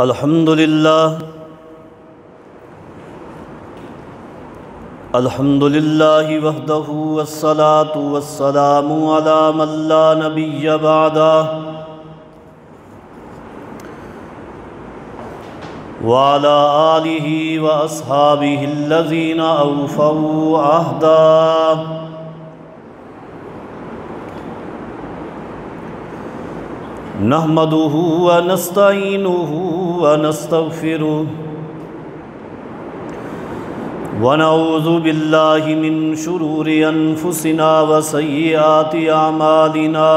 الحمد للہ وحدہ والصلاة والسلام علی من لا نبی بعدہ وعلى آلہ واصحابہ الذین اوفوا عہدہ نحمدہ ونستعینہ ونستغفرہ ونعوذ باللہ من شرور انفسنا وسیئات اعمالنا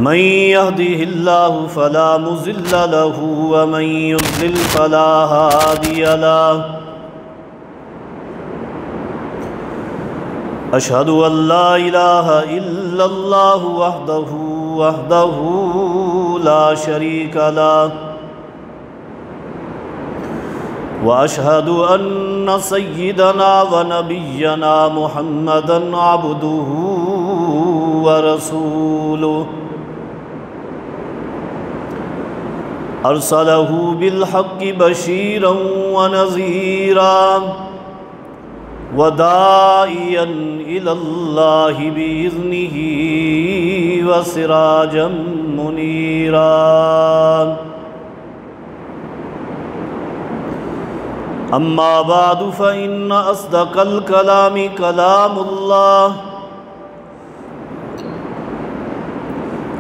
من یہدہ اللہ فلا مضل لہ ومن یضلل فلا ہادی لہ اشہد ان لا الہ الا اللہ وحدہ لا شریک لہ واشہد ان سیدنا ونبینا محمدا عبدہ ورسولہ ارسلہ بالحق بشیرا ونذیرا وداعیا الی اللہ بإذنہ وسراجا منیرا اما بعد فإن اصدق الکلام کلام اللہ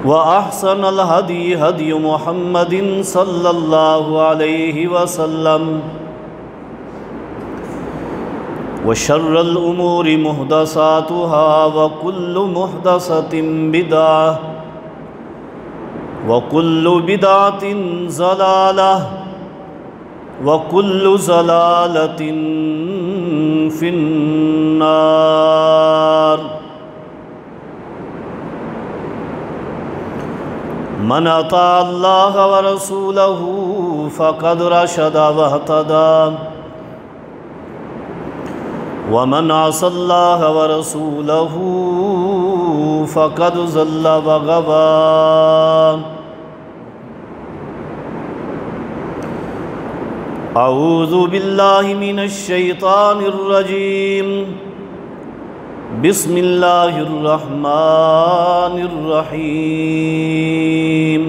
وأحسن الهدي هدي محمد صلى الله عليه وسلم وشر الأمور محدثاتها وكل محدثة بدعة وكل بدعة ضلالة وكل ضلالة في النار من اطاع اللہ ورسولہ فقد رشد واہتدى ومن عصى اللہ ورسولہ فقد ضل وغوى اعوذ باللہ من الشیطان الرجیم بسم اللہ الرحمن الرحیم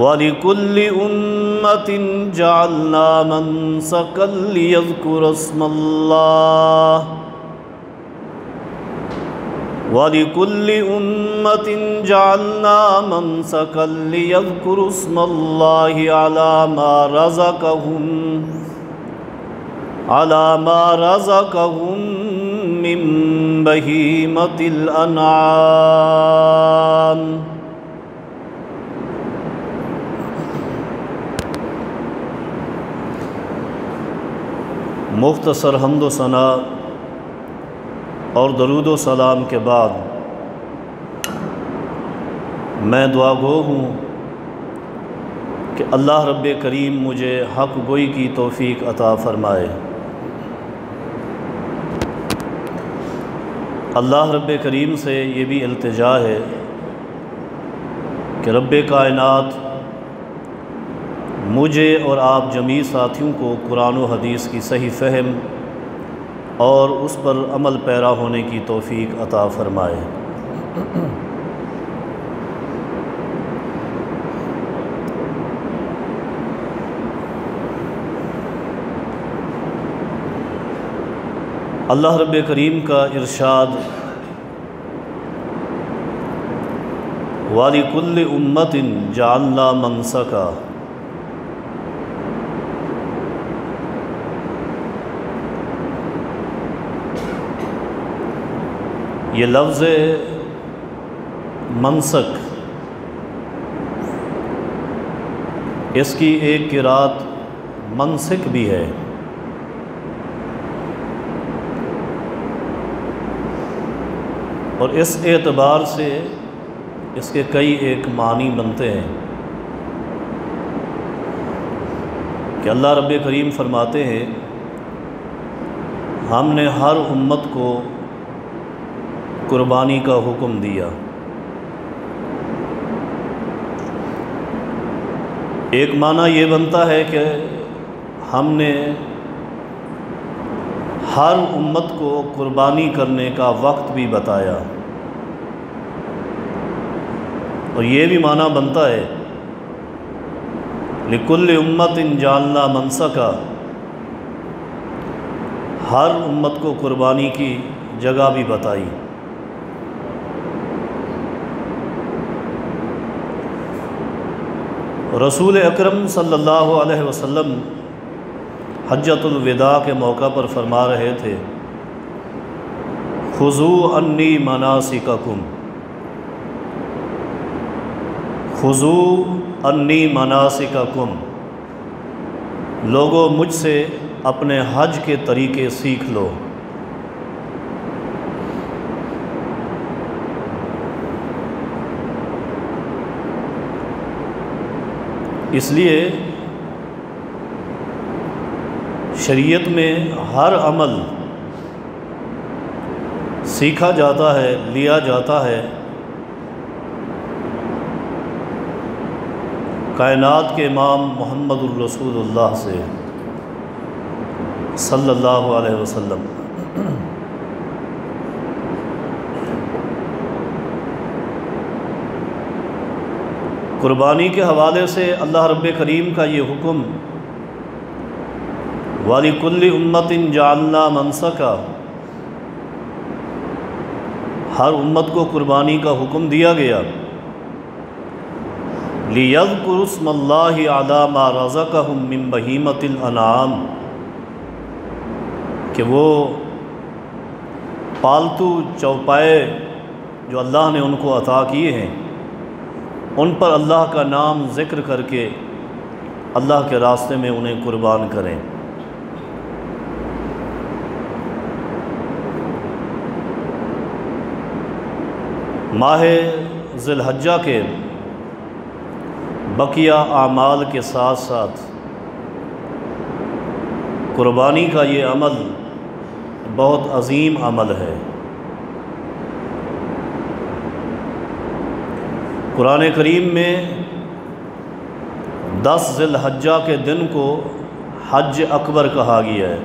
وَلِكُلِّ أُمَّةٍ جَعَلْنَا مَنسَكًا لِيَذْكُرُوا اسْمَ اللَّهِ وَلِكُلِّ أُمَّةٍ جَعَلْنَا مَنسَكًا لِيَذْكُرُوا اسْمَ اللَّهِ عَلَى مَا رَزَقَهُم مِّن بَهِيمَةِ الْأَنْعَامِ مختصر حمد و ثنا اور درود و سلام کے بعد میں دعا گو ہوں کہ اللہ رب کریم مجھے حق گوئی کی توفیق عطا فرمائے۔ اللہ رب کریم سے یہ بھی التجا ہے کہ رب کائنات مجھے اور آپ جمیع ساتھیوں کو قرآن و حدیث کی صحیح فہم اور اس پر عمل پیرا ہونے کی توفیق عطا فرمائے۔ اللہ رب کریم کا ارشاد وَلِكُلِّ أُمَّةٍ جَعَلْنَا مَنسَكًا، یہ لفظ منسک اس کی ایک قرات منسک بھی ہے، اور اس اعتبار سے اس کے کئی ایک معنی بنتے ہیں کہ اللہ رب کریم فرماتے ہیں ہم نے ہر امت کو قربانی کا حکم دیا۔ ایک معنی یہ بنتا ہے کہ ہم نے ہر امت کو قربانی کرنے کا وقت بھی بتایا، اور یہ بھی معنی بنتا ہے لِكُلِّ أُمَّةٍ جَعَلْنَا مَنْسَكًا، ہر امت کو قربانی کی جگہ بھی بتائی۔ رسول اکرم صلی اللہ علیہ وسلم حجۃ الوداع کے موقع پر فرما رہے تھے خُذُوا عَنِّی مَنَاسِکَکُم، خُذُوا عَنِّی مَنَاسِکَکُم، لوگو مجھ سے اپنے حج کے طریقے سیکھ لو۔ اس لیے شریعت میں ہر عمل سیکھا جاتا ہے، لیا جاتا ہے کائنات کے امام محمد الرسول اللہ سے صلی اللہ علیہ وسلم۔ قربانی کے حوالے سے اللہ رب کریم کا یہ حکم وَلِكُلِّ أُمَّةٍ جَعَلْنَا مَنْسَكًا، ہر امت کو قربانی کا حکم دیا گیا، لِيَذْكُرُوا اسْمَ اللَّهِ عَلَىٰ مَا رَزَقَهُم مِّن بَهِيمَةِ الْأَنْعَامِ، کہ وہ پالتو چوپائے جو اللہ نے ان کو عطا کیے ہیں ان پر اللہ کا نام ذکر کر کے اللہ کے راستے میں انہیں قربان کریں۔ ماہ ذی الحجہ کے بقیہ اعمال کے ساتھ ساتھ قربانی کا یہ عمل بہت عظیم عمل ہے۔ قرآن کریم میں 10 ذی الحجہ کے دن کو حج اکبر کہا گیا ہے،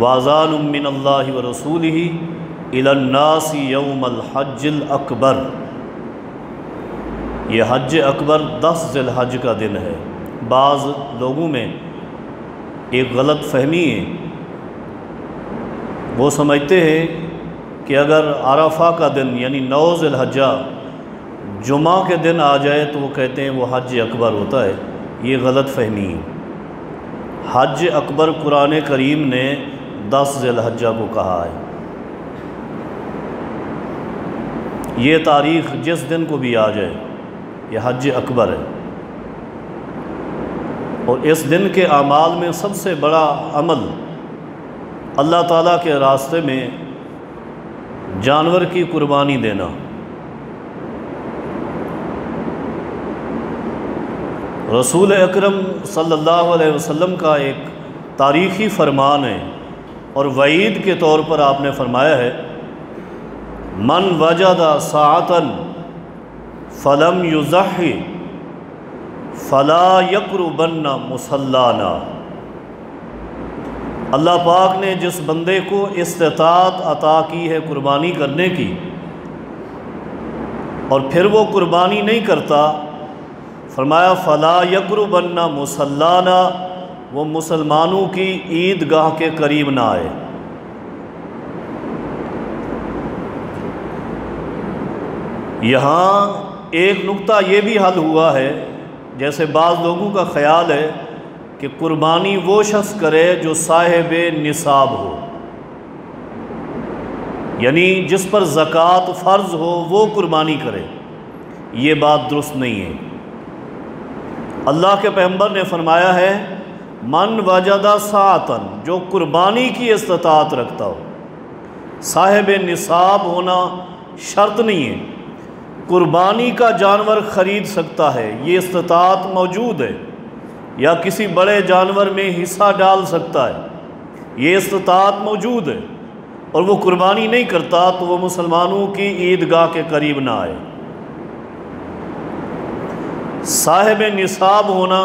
وَأَذَانٌ مِّنَ اللَّهِ وَرَسُولِهِ إِلَى النَّاسِ يَوْمَ الْحَجِّ الْأَكْبَرِ، یہ حج اکبر 10 ذی الحج کا دن ہے۔ بعض لوگوں میں ایک غلط فہمی ہے، وہ سمجھتے ہیں کہ اگر عرفہ کا دن یعنی 9 ذی الحجہ جمعہ کے دن آ جائے تو وہ کہتے ہیں وہ حج اکبر ہوتا ہے۔ یہ غلط فہمی ہے۔ حج اکبر قرآن کریم نے 10 ذی الحجہ کو کہا ہے۔ یہ تاریخ جس دن کو بھی آ جائے یہ حج اکبر ہے، اور اس دن کے اعمال میں سب سے بڑا عمل اللہ تعالیٰ کے راستے میں جانور کی قربانی دینا۔ رسول اکرم صلی اللہ علیہ وسلم کا ایک تاریخی فرمان ہے اور وعید کے طور پر آپ نے فرمایا ہے من وجد ساعۃ فلم یضحی فلا یقربن مصلانا، اللہ پاک نے جس بندے کو استطاعت عطا کی ہے قربانی کرنے کی اور پھر وہ قربانی نہیں کرتا، فرمایا فلا یقربن مصلانا، وہ مسلمانوں کی عیدگاہ کے قریب نہ آئے۔ یہاں ایک نقطہ یہ بھی حل ہوا ہے، جیسے بعض لوگوں کا خیال ہے کہ قربانی وہ شخص کرے جو صاحب نصاب ہو، یعنی جس پر زکوٰۃ فرض ہو وہ قربانی کرے۔ یہ بات درست نہیں ہے۔ اللہ کے پیغمبر نے فرمایا ہے من وجد ساعتن، جو قربانی کی استطاعت رکھتا ہو۔ صاحب نصاب ہونا شرط نہیں ہے، قربانی کا جانور خرید سکتا ہے، یہ استطاعت موجود ہے، یا کسی بڑے جانور میں حصہ ڈال سکتا ہے، یہ استطاعت موجود ہے، اور وہ قربانی نہیں کرتا تو وہ مسلمانوں کی عیدگاہ کے قریب نہ آئے۔ صاحب نصاب ہونا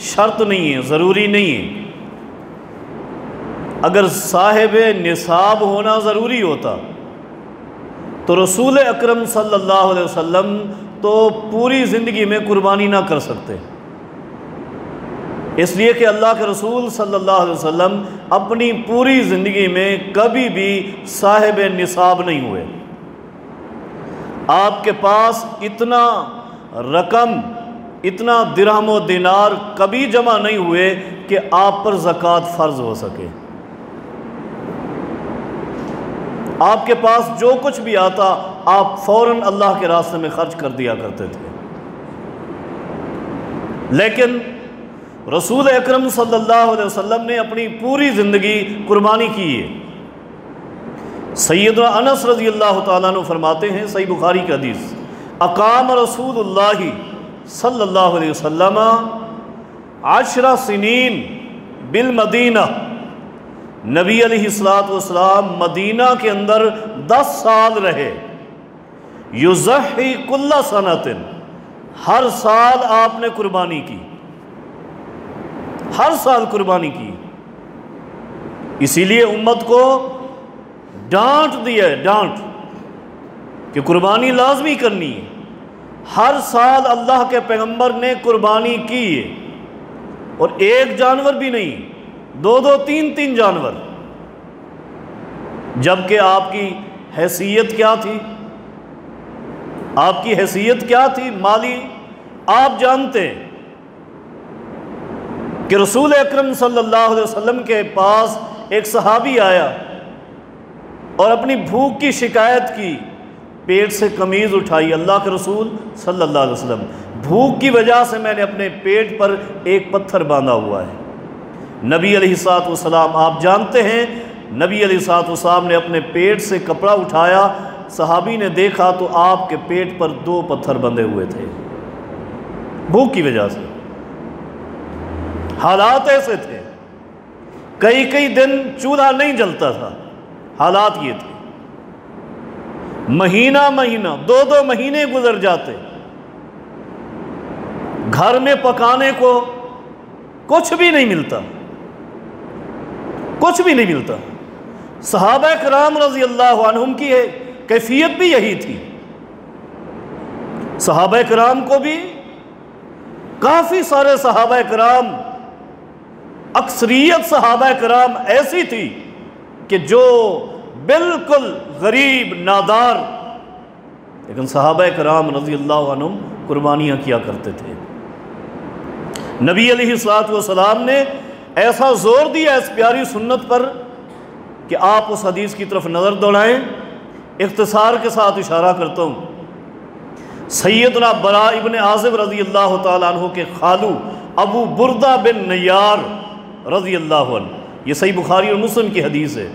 شرط نہیں ہے، ضروری نہیں ہے۔ اگر صاحب نصاب ہونا ضروری ہوتا تو رسول اکرم صلی اللہ علیہ وسلم تو پوری زندگی میں قربانی نہ کر سکتے، اس لیے کہ اللہ کے رسول صلی اللہ علیہ وسلم اپنی پوری زندگی میں کبھی بھی صاحب نصاب نہیں ہوئے۔ آپ کے پاس اتنا رقم، اتنا درہم و دینار کبھی جمع نہیں ہوئے کہ آپ پر زکوٰۃ فرض ہو سکے۔ آپ کے پاس جو کچھ بھی آتا آپ فوراً اللہ کے راستے میں خرچ کر دیا کرتے تھے، لیکن رسول اکرم صلی اللہ علیہ وسلم نے اپنی پوری زندگی قربانی کی ہے۔ سیدنا انس رضی اللہ تعالیٰ عنہ فرماتے ہیں، صحیح بخاری کی حدیث، اقام رسول اللہ صلی اللہ علیہ وسلم 10 سنین بالمدینہ، نبی علیہ السلام مدینہ کے اندر 10 سال رہے۔ یضحی کل سنۃ، ہر سال آپ نے قربانی کی، ہر سال قربانی کی۔ اسی لیے امت کو ڈانٹ دیا ہے، ڈانٹ کہ قربانی لازمی کرنی ہے۔ ہر سال اللہ کے پیغمبر نے قربانی کی ہے، اور ایک جانور بھی نہیں، 2 3 جانور۔ جبکہ آپ کی حیثیت کیا تھی؟ آپ کی حیثیت کیا تھی مالی؟ آپ جانتے ہیں کہ رسول اکرم صلی اللہ علیہ وسلم کے پاس ایک صحابی آیا اور اپنی بھوک کی شکایت کی، پیٹ سے قمیض اٹھائی، اللہ کے رسول صلی اللہ علیہ وسلم بھوک کی وجہ سے میں نے اپنے پیٹ پر ایک پتھر باندھا ہوا ہے۔ نبی علیہ السلام آپ جانتے ہیں، نبی علیہ السلام نے اپنے پیٹ سے کپڑا اٹھایا، صحابی نے دیکھا تو آپ کے پیٹ پر 2 پتھر بندھے ہوئے تھے بھوک کی وجہ سے۔ حالات ایسے تھے، کئی دن چولہا نہیں جلتا تھا، حالات یہ تھے۔ مہینہ 2 مہینے گزر جاتے، گھر میں پکانے کو کچھ بھی نہیں ملتا، کچھ بھی نہیں ملتا۔ صحابہ کرام رضی اللہ عنہم کی کیفیت بھی یہی تھی۔ صحابہ کرام کو بھی، کافی سارے صحابہ کرام، اکثریت صحابہ کرام ایسی تھی کہ جو بالکل غریب نادار، لیکن صحابہ کرام رضی اللہ عنہم قربانیاں کیا کرتے تھے۔ نبی علیہ السلام نے ایسا زور دیا اس پیاری سنت پر کہ آپ اس حدیث کی طرف نظر دوڑائیں۔ اختصار کے ساتھ اشارہ کرتا ہوں، سیدنا براء ابن عازب رضی اللہ تعالیٰ عنہ کے خالو ابو بردہ بن نیار رضی اللہ عنہ، یہ صحیح بخاری اور مسلم کی حدیث ہے،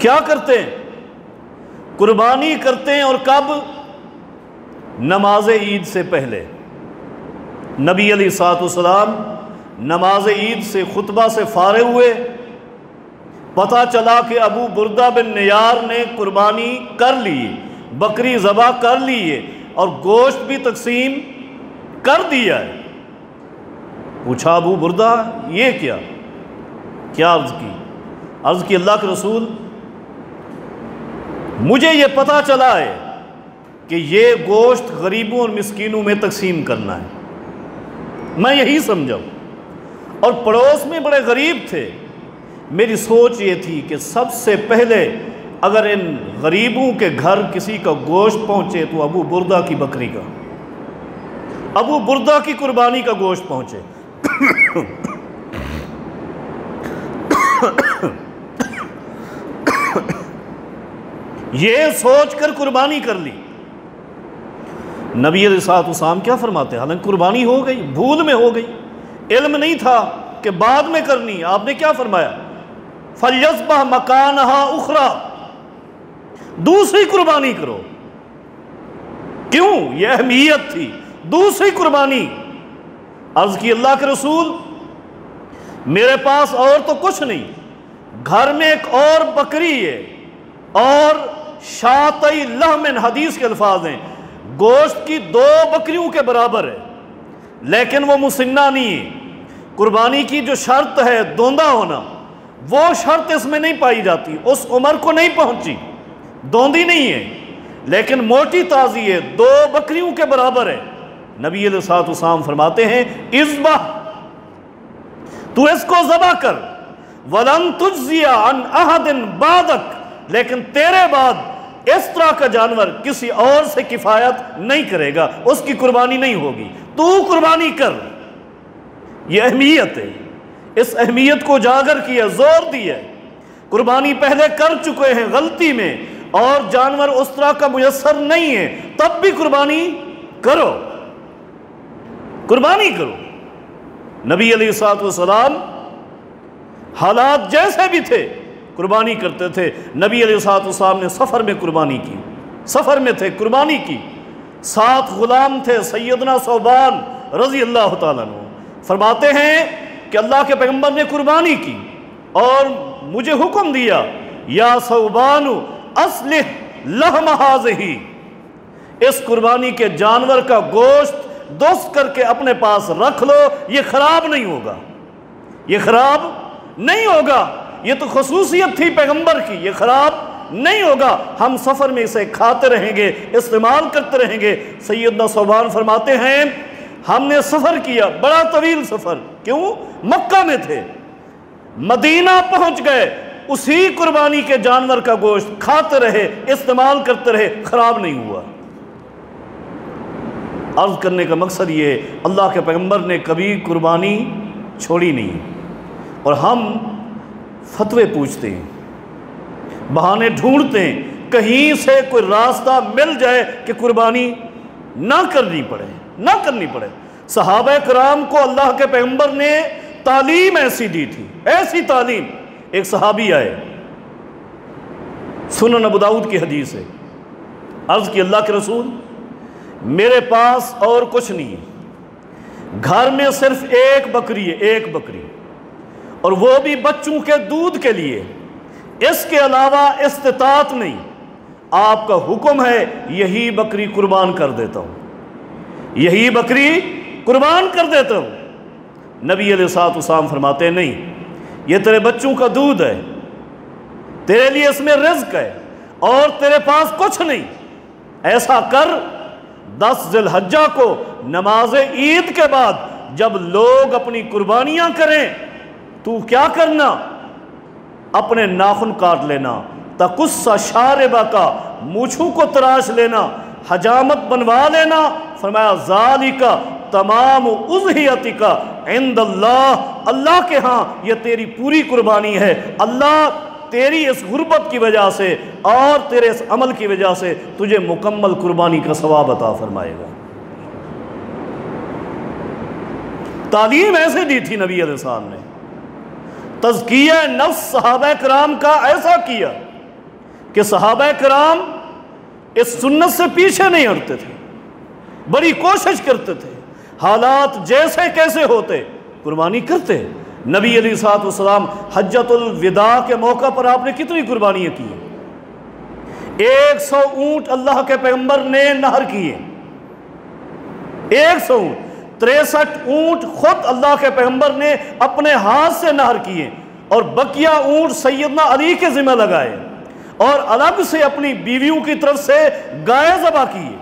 کیا کرتے ہیں؟ قربانی کرتے ہیں، اور کب؟ نماز عید سے پہلے۔ نبی علیہ السلام نماز عید سے، خطبہ سے فارغ ہوئے، پتہ چلا کہ ابو بردہ بن نیار نے قربانی کر لی، بکری ذبح کر لی ہے، اور گوشت بھی تقسیم کر دیا ہے۔ پوچھا ابو بردہ یہ کیا عرض کی اللہ کے رسول، مجھے یہ پتہ چلا ہے کہ یہ گوشت غریبوں اور مسکینوں میں تقسیم کرنا ہے، میں یہی سمجھا، اور پڑوس میں بڑے غریب تھے، میری سوچ یہ تھی کہ سب سے پہلے اگر ان غریبوں کے گھر کسی کا گوشت پہنچے تو ابو بردہ کی بکری کا، ابو بردہ کی قربانی کا گوشت پہنچے۔ یہ سوچ کر قربانی کر لی۔ نبی علیہ السلام کیا فرماتے ہیں؟ حالانکہ قربانی ہو گئی، بھول میں ہو گئی، علم نہیں تھا کہ بعد میں کرنی۔ آپ نے کیا فرمایا؟ فَلْيَذْبَحْ مَكَانَهَا أُخْرَى، دوسری قربانی کرو۔ کیوں؟ یہ اہمیت تھی، دوسری قربانی۔ عرض کی اللہ کے رسول، میرے پاس اور تو کچھ نہیں، گھر میں ایک اور بکری ہے، اور شاطئی لحم، حدیث کے الفاظ ہیں گوشت کی 2 بکریوں کے برابر ہے، لیکن وہ مسنہ نہیں ہے۔ قربانی کی جو شرط ہے دوندہ ہونا، وہ شرط اس میں نہیں پائی جاتی، اس عمر کو نہیں پہنچی، دوندی نہیں ہے، لیکن موٹی تازی ہے، 2 بکریوں کے برابر ہے۔ نبی علیہ الصلوۃ والسلام فرماتے ہیں اذبح، تو اس کو ذبح کر، وَلَن تُجْزِيَ عَنْ أَحَدٍ بَعْدَكَ، لیکن تیرے بعد اس طرح کا جانور کسی اور سے کفایت نہیں کرے گا، اس کی قربانی نہیں ہوگی، تو قربانی کر۔ یہ اہمیت ہے، اس اہمیت کو اجاگر کیا، زور دیا۔ قربانی پہلے کر چکے ہیں غلطی میں، اور جانور اس طرح کا میسر نہیں ہے، تب بھی قربانی کرو، قربانی کرو۔ نبی علیہ الصلوۃ والسلام حالات جیسے بھی تھے قربانی کرتے تھے۔ نبی علیہ الصلوۃ والسلام نے سفر میں قربانی کی، سفر میں تھے قربانی کی، 7 غلام تھے، سیدنا ثوبان رضی اللہ تعالیٰ عنہ فرماتے ہیں کہ اللہ کے پیغمبر نے قربانی کی اور مجھے حکم دیا، یا ثوبان اصلح لحم ھذہ، اس قربانی کے جانور کا گوشت درست کر کے اپنے پاس رکھ لو، یہ خراب نہیں ہوگا، یہ خراب نہیں ہوگا، یہ تو خصوصیت تھی پیغمبر کی، یہ خراب نہیں ہوگا، ہم سفر میں اسے کھاتے رہیں گے، استعمال کرتے رہیں گے۔ سیدنا ثوبان فرماتے ہیں ہم نے سفر کیا، بڑا طویل سفر، کیوں؟ مکہ میں تھے، مدینہ پہنچ گئے، اسی قربانی کے جانور کا گوشت کھاتے رہے، استعمال کرتے رہے، خراب نہیں ہوا۔ عرض کرنے کا مقصد یہ، اللہ کے پیغمبر نے کبھی قربانی چھوڑی نہیں، اور ہم فتوے پوچھتے ہیں، بہانے ڈھونڈتے ہیں، کہیں سے کوئی راستہ مل جائے کہ قربانی نہ کرنی پڑے، نہ کرنی پڑے۔ صحابہ کرام کو اللہ کے پیغمبر نے تعلیم ایسی دی تھی، ایسی تعلیم۔ ایک صحابی آئے، سنن ابو داؤد کی حدیث ہے، عرض کی اللہ کے رسول میرے پاس اور کچھ نہیں ہے، گھر میں صرف ایک بکری ہے، ایک بکری، اور وہ بھی بچوں کے دودھ کے لیے، اس کے علاوہ استطاعت نہیں، آپ کا حکم ہے یہی بکری قربان کر دیتا ہوں، یہی بکری قربان کر دیتا ہوں۔ نبی علیہ الصلوۃ والسلام فرماتے ہیں نہیں، یہ تیرے بچوں کا دودھ ہے، تیرے لیے اس میں رزق ہے، اور تیرے پاس کچھ نہیں، ایسا کر 10 ذی الحجہ کو نماز عید کے بعد جب لوگ اپنی قربانیاں کریں، تو کیا کرنا؟ اپنے ناخن کاٹ لینا، تقص شاربک، مونچھوں کو تراش لینا، حجامت بنوا لینا۔ فرمایا ذالک تمام اضحیتک عند اللہ، اللہ کے ہاں یہ تیری پوری قربانی ہے، اللہ تیری اس غربت کی وجہ سے اور تیرے اس عمل کی وجہ سے تجھے مکمل قربانی کا ثواب عطا فرمائے گا۔ تعلیم ایسے دی تھی نبی علیہ السلام نے، تزکیہ نفس صحابہ کرام کا ایسا کیا کہ صحابہ کرام اس سنت سے پیچھے نہیں ہٹتے تھے، بڑی کوشش کرتے تھے، حالات جیسے کیسے ہوتے قربانی کرتے۔ نبی علیہ الصلوۃ والسلام حجۃ الوداع کے موقع پر آپ نے کتنی قربانیاں کی ہیں؟ 100 اونٹ اللہ کے پیغمبر نے نہر کیے، 100 اونٹ، 63 اونٹ خود اللہ کے پیغمبر نے اپنے ہاتھ سے نہر کیے، اور بقیہ اونٹ سیدنا علی کے ذمہ لگائے، اور الگ سے اپنی بیویوں کی طرف سے گائے ذبح کیے۔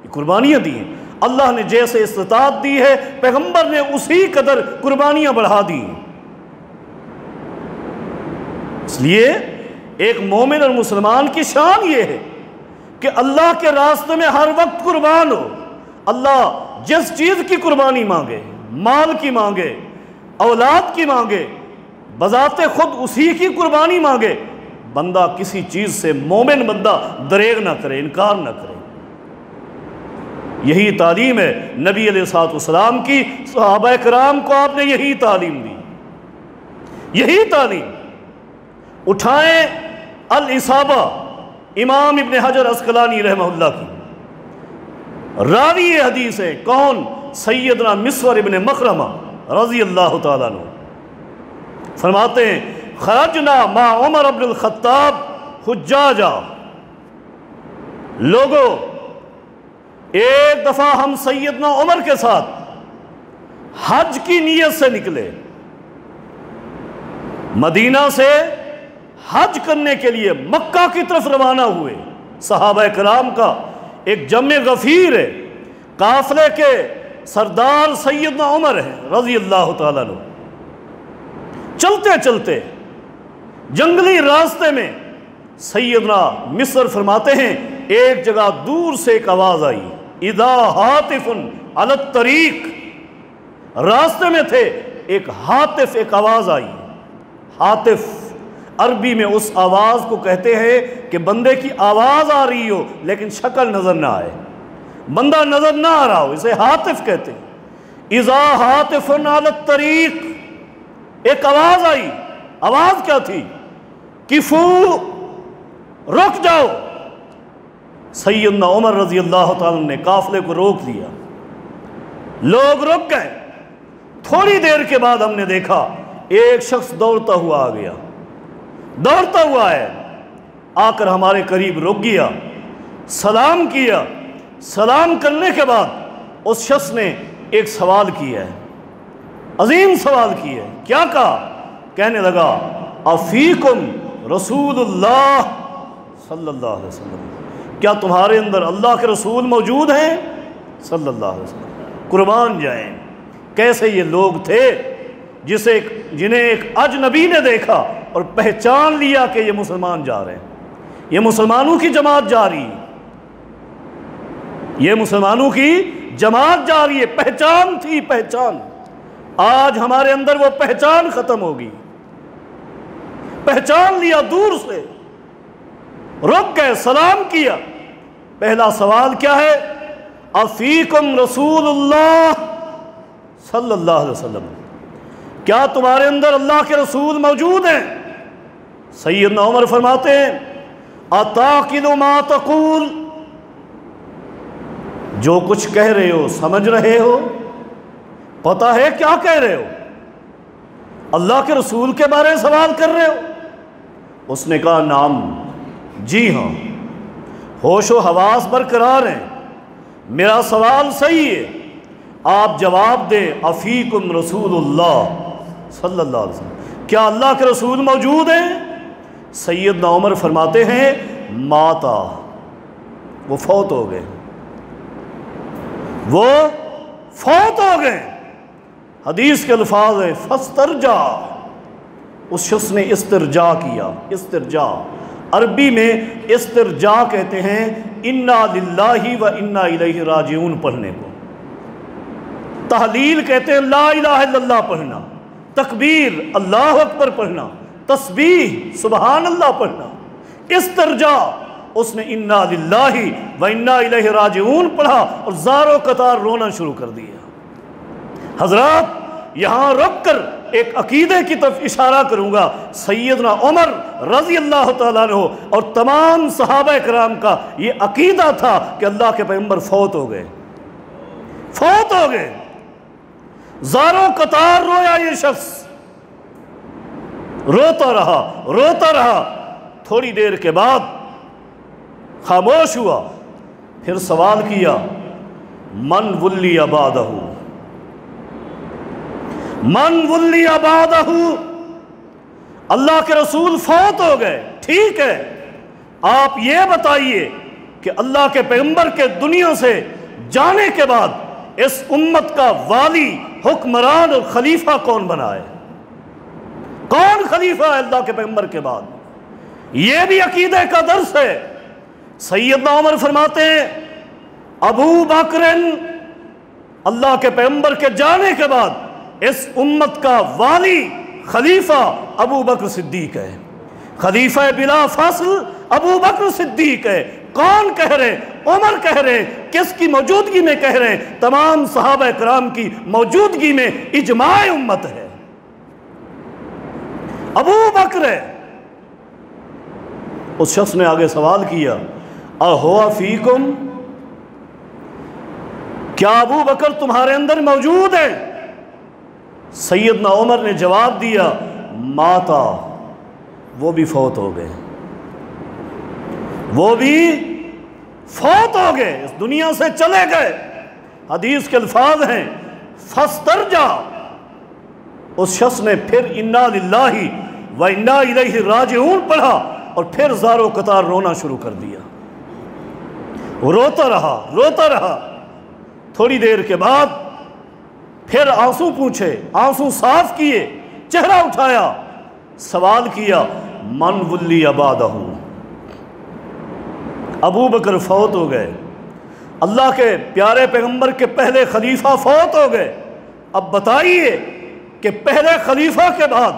یہ قربانیاں دی ہیں، اللہ نے جیسے استطاعت دی ہے پیغمبر نے اسی قدر قربانیاں بڑھا دی۔ اس لیے ایک مومن اور مسلمان کی شان یہ ہے کہ اللہ کے راستے میں ہر وقت قربان ہو۔ اللہ جس چیز کی قربانی مانگے، مال کی مانگے، اولاد کی مانگے، بذات خود اسی کی قربانی مانگے، بندہ کسی چیز سے، مومن بندہ دریغ نہ کرے، انکار نہ کرے۔ یہی تعلیم ہے نبی علیہ الصلوۃ والسلام کی، صحابہ کرام کو آپ نے یہی تعلیم دی، یہی تعلیم۔ اٹھائیں الاصابہ امام ابن حجر عسقلانی رحمہ اللہ کی، راوی حدیث ہے کون؟ سیدنا مسور ابن مخرمہ رضی اللہ تعالیٰ عنہ۔ فرماتے ہیں خرجنا ما عمر بن الخطاب حجاجا، لوگوں ایک دفعہ ہم سیدنا عمر کے ساتھ حج کی نیت سے نکلے، مدینہ سے حج کرنے کے لیے مکہ کی طرف روانہ ہوئے۔ صحابہ کرام کا ایک جمع غفیر ہے، قافلے کے سردار سیدنا عمر ہے رضی اللہ تعالیٰ عنہ۔ چلتے چلتے جنگلی راستے میں سیدنا مصر فرماتے ہیں ایک جگہ دور سے ایک آواز آئی، اذا ہاتف علی الطریق، راستے میں تھے، ایک ہاتف، ایک آواز آئی۔ ہاتف عربی میں اس آواز کو کہتے ہیں کہ بندے کی آواز آ رہی ہو لیکن شکل نظر نہ آئے، بندہ نظر نہ آ رہا ہو، اسے ہاتف کہتے ہیں۔ اذا ہاتف علی الطریق، ایک آواز آئی۔ آواز کیا تھی؟ کفو، رک جاؤ۔ سیدنا عمر رضی اللہ تعالیٰ نے قافلے کو روک دیا، لوگ رک گئے۔ تھوڑی دیر کے بعد ہم نے دیکھا ایک شخص دوڑتا ہوا آ گیا، دوڑتا ہوا ہے، آ کر ہمارے قریب رک گیا، سلام کیا۔ سلام کرنے کے بعد اس شخص نے ایک سوال کیا ہے، عظیم سوال کیا ہے۔ کیا کہا؟ کہنے لگا افیکم رسول اللہ صلی اللہ علیہ وسلم، کیا تمہارے اندر اللہ کے رسول موجود ہیں صلی اللہ علیہ وسلم؟ قربان جائیں، کیسے یہ لوگ تھے جنہیں ایک اجنبی نے دیکھا اور پہچان لیا کہ یہ مسلمان جا رہے ہیں، یہ مسلمانوں کی جماعت جا رہی ہے، یہ مسلمانوں کی جماعت جا رہی ہے۔ پہچان تھی، پہچان۔ آج ہمارے اندر وہ پہچان ختم ہوگی۔ پہچان لیا، دور سے رک گئے، سلام کیا۔ پہلا سوال کیا ہے؟ افیکم رسول اللہ صلی اللہ علیہ وسلم، کیا تمہارے اندر اللہ کے رسول موجود ہیں؟ سیدنا عمر فرماتے ہیں اتعقل ما تقول، جو کچھ کہہ رہے ہو سمجھ رہے ہو، پتہ ہے کیا کہہ رہے ہو؟ اللہ کے رسول کے بارے میں سوال کر رہے ہو؟ اس نے کہا نعم، جی ہاں، ہوش و حواس برقرار ہیں، میرا سوال صحیح ہے، آپ جواب دیں افیکم رسول اللہ صلی اللہ علیہ وسلم، کیا اللہ کے رسول موجود ہیں؟ سیدنا عمر فرماتے ہیں ماتا، وہ فوت ہو گئے، وہ فوت ہو گئے۔ حدیث کے الفاظ ہیں فاسترجع، اس شخص نے استرجاع کیا۔ استرجاع عربی میں استرجاع کہتے ہیں انا للہ و انا الیہ راجعون پڑھنے کو، تحلیل کہتے ہیں لا الہ الا اللہ پڑھنا، تکبیر اللہ اکبر پڑھنا، تسبیح سبحان اللہ پڑھنا۔ استرجاع، اس نے انا للہ و انا الیہ راجعون پڑھا اور زار و قطار رونا شروع کر دیا۔ حضرات یہاں رک کر ایک عقیدے کی طرف اشارہ کروں گا۔ سیدنا عمر رضی اللہ تعالیٰ عنہ اور تمام صحابہ کرام کا یہ عقیدہ تھا کہ اللہ کے پیغمبر فوت ہو گئے، فوت ہو گئے۔ زاروں قطار رویا یہ شخص، روتا رہا روتا رہا، تھوڑی دیر کے بعد خاموش ہوا، پھر سوال کیا من ولی بعدہ، من ولی بعدہ، اللہ کے رسول فوت ہو گئے، ٹھیک ہے، آپ یہ بتائیے کہ اللہ کے پیغمبر کے دنیا سے جانے کے بعد اس امت کا والی، حکمران اور خلیفہ کون بنا ہے؟ کون خلیفہ ہے اللہ کے پیغمبر کے بعد؟ یہ بھی عقیدے کا درس ہے۔ سیدنا عمر فرماتے ہیں ابو بکر، اللہ کے پیغمبر کے جانے کے بعد اس امت کا والی خلیفہ ابو بکر صدیق ہے، خلیفہ بلا فاصل ابو بکر صدیق ہے۔ کون کہہ رہے؟ عمر کہہ رہے۔ کس کی موجودگی میں کہہ رہے؟ تمام صحابہ کرام کی موجودگی میں، اجماع امت ہے، ابو بکر ہے۔ اس شخص نے آگے سوال کیا اَهُوَ فِيكُمْ، کیا ابو بکر تمہارے اندر موجود ہے؟ سیدنا عمر نے جواب دیا ماتا، وہ بھی فوت ہو گئے، وہ بھی فوت ہو گئے، اس دنیا سے چلے گئے۔ حدیث کے الفاظ ہیں فاسترجع، اس شخص نے پھر انا للہ و انا الیہ راجعون پڑھا اور پھر زار و قطار رونا شروع کر دیا، روتا رہا۔ تھوڑی دیر کے بعد پھر آنسو پوچھے، آنسو صاف کیے، چہرہ اٹھایا، سوال کیا من ولی عبادہ، ابو بکر فوت ہو گئے، اللہ کے پیارے پیغمبر کے پہلے خلیفہ فوت ہو گئے، اب بتائیے کہ پہلے خلیفہ کے بعد